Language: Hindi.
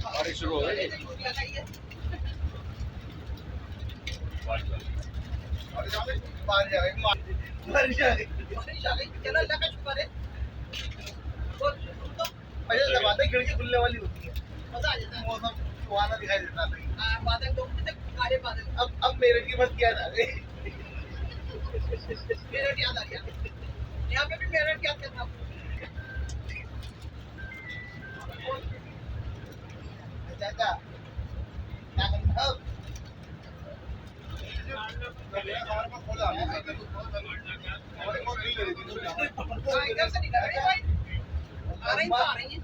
बारिश शुरू हो गई। खिड़की खुलने वाली होती है, मजा आ जाता है, मौसम सुहाना दिखाई देता है। बादल काले बादल। अब मेरठ की बात क्या था, मेरठ याद आ गया। यहाँ पे भी मेरठ याद करना। चाचा क्या करना अब? इधर से निकल रही भाई, आ रही है।